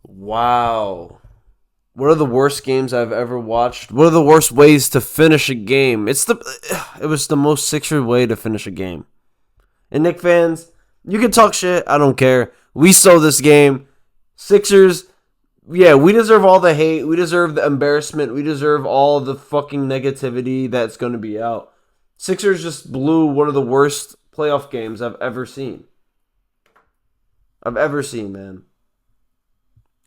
Wow. What are the worst games I've ever watched? What are the worst ways to finish a game? It was the most Sixers way to finish a game. And Knicks fans, you can talk shit. I don't care. We stole this game. Sixers, yeah, we deserve all the hate. We deserve the embarrassment. We deserve all the fucking negativity that's going to be out. Sixers just blew one of the worst playoff games I've ever seen. Man.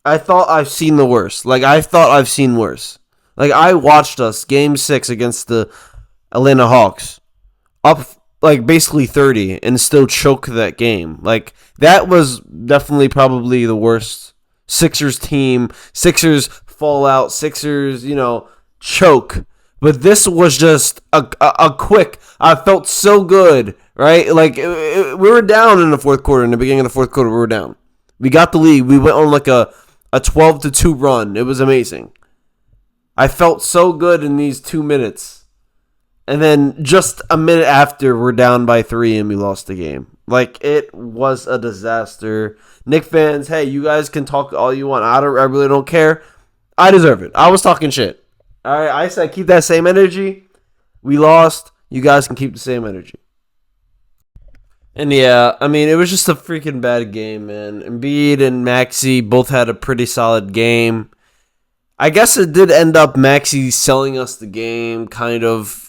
I thought I've seen the worst. I thought I've seen worse. I watched us game 6 against the Atlanta Hawks up basically 30 and still choke that game. That was definitely probably the worst Sixers team. Sixers fallout. Sixers, choke. But this was just a quick. I felt so good, right? We were down in the fourth quarter. In the beginning of the fourth quarter, we were down. We got the lead. We went on a 12-2 run. It was amazing. I felt so good in these 2 minutes. And then just a minute after, we're down by 3 and we lost the game. It was a disaster. Knicks fans, hey, you guys can talk all you want. I really don't care. I deserve it. I was talking shit. All right, I said keep that same energy. We lost. You guys can keep the same energy. And yeah, it was just a freaking bad game, man. Embiid and Maxey both had a pretty solid game. I guess it did end up Maxey selling us the game, kind of.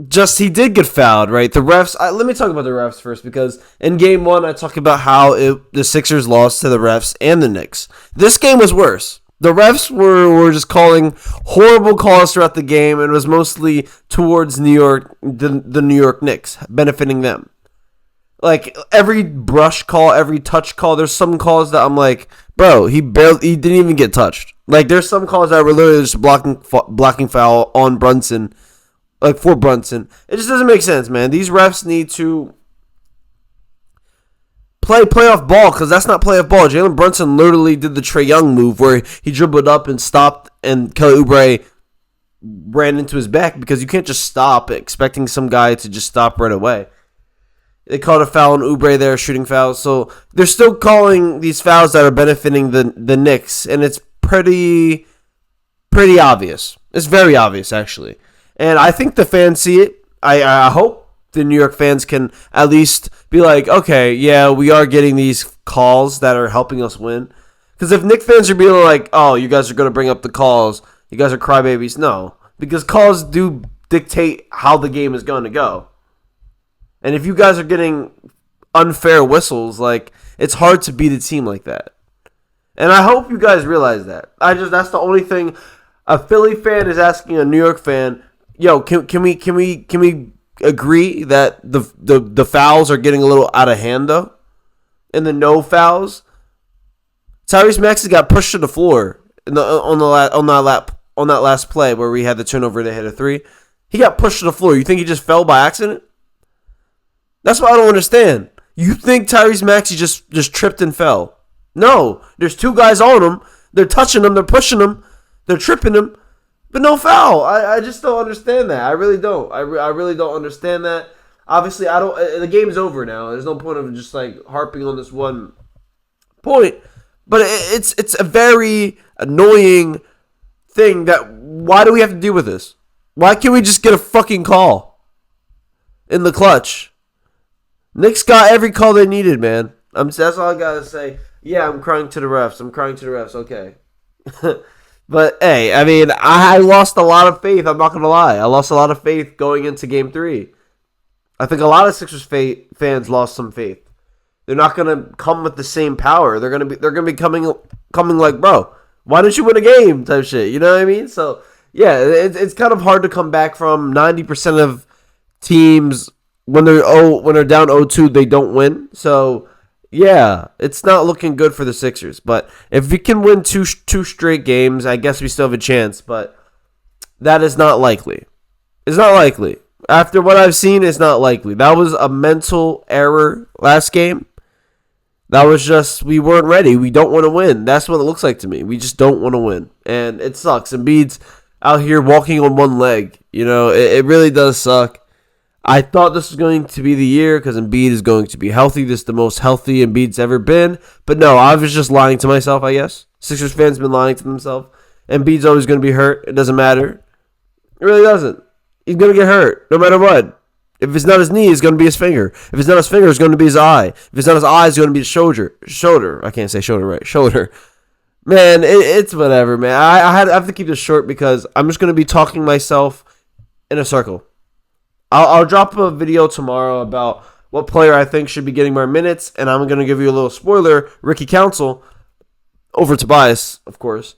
Just he did get fouled, right? The refs. Let me talk about the refs first, because in game 1, I talked about how the Sixers lost to the refs and the Knicks. This game was worse. The refs were just calling horrible calls throughout the game, and it was mostly towards New York, the New York Knicks, benefiting them. Every brush call, every touch call, there's some calls that I'm like, bro, he didn't even get touched. There's some calls that were literally just blocking foul on Brunson, for Brunson. It just doesn't make sense, man. These refs need to play playoff ball, because that's not playoff ball. Jalen Brunson literally did the Trae Young move where he dribbled up and stopped, and Kelly Oubre ran into his back, because you can't just stop expecting some guy to just stop right away. They called a foul on Oubre there, shooting fouls. So they're still calling these fouls that are benefiting the Knicks, and it's pretty obvious. It's very obvious, actually. And I think the fans see it. I hope the New York fans can at least be like, okay, yeah, we are getting these calls that are helping us win. Because if Knicks fans are being like, oh, you guys are going to bring up the calls, you guys are crybabies, no. Because calls do dictate how the game is going to go. And if you guys are getting unfair whistles, it's hard to beat a team like that. And I hope you guys realize that. That's the only thing a Philly fan is asking a New York fan, yo, can we agree that the fouls are getting a little out of hand, though? And the no fouls, Tyrese Maxey got pushed to the floor on that last play where we had the turnover to hit a 3. He got pushed to the floor. You think he just fell by accident? That's what I don't understand. You think Tyrese Maxey just tripped and fell? No, there's 2 guys on him. They're touching him. They're pushing him. They're tripping him. But no foul. I just don't understand that. I really don't. I really don't understand that. Obviously, I don't. The game's over now. There's no point of just harping on this one point. But it's a very annoying thing that. Why do we have to deal with this? Why can't we just get a fucking call in the clutch? Knicks got every call they needed, man. That's all I gotta say. Yeah, I'm crying to the refs. Okay. But, hey, I lost a lot of faith. I'm not going to lie. I lost a lot of faith going into Game 3. I think a lot of Sixers fans lost some faith. They're not going to come with the same power. They're going to be coming like, bro, why didn't you win a game type shit? You know what I mean? So, yeah, it's kind of hard to come back from. 90% of teams, when they're down 0-2, they don't win. So, yeah, it's not looking good for the Sixers. But if we can win two straight games, I guess we still have a chance. But that is not likely. It's not likely. After what I've seen, it's not likely. That was a mental error last game. That was just, we weren't ready. We don't want to win. That's what it looks like to me. We just don't want to win. And it sucks. Embiid's out here walking on one leg. You know, it really does suck. I thought this was going to be the year because Embiid is going to be healthy. This is the most healthy Embiid's ever been. But no, I was just lying to myself, I guess. Sixers fans been lying to themselves. Embiid's always going to be hurt. It doesn't matter. It really doesn't. He's going to get hurt no matter what. If it's not his knee, it's going to be his finger. If it's not his finger, it's going to be his eye. If it's not his eye, it's going to be his shoulder. Shoulder. I can't say shoulder right. Shoulder. Man, it's whatever, man. I have to keep this short because I'm just going to be talking myself in a circle. I'll drop a video tomorrow about what player I think should be getting more minutes, and I'm going to give you a little spoiler. Ricky Council, over Tobias, of course.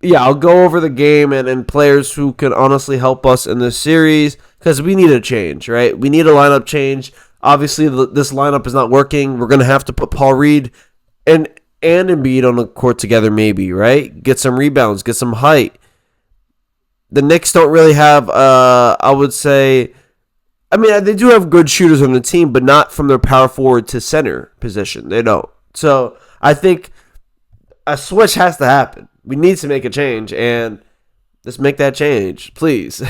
Yeah, I'll go over the game and players who can honestly help us in this series because we need a change, right? We need a lineup change. Obviously, this lineup is not working. We're going to have to put Paul Reed and Embiid on the court together maybe, right? Get some rebounds, get some height. The Knicks don't really have, I would say... I mean, they do have good shooters on the team, but not from their power forward to center position. They don't. So I think a switch has to happen. We need to make a change, and let's make that change, please.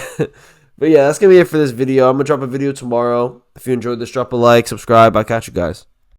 But yeah, that's going to be it for this video. I'm going to drop a video tomorrow. If you enjoyed this, drop a like, subscribe. I'll catch you guys.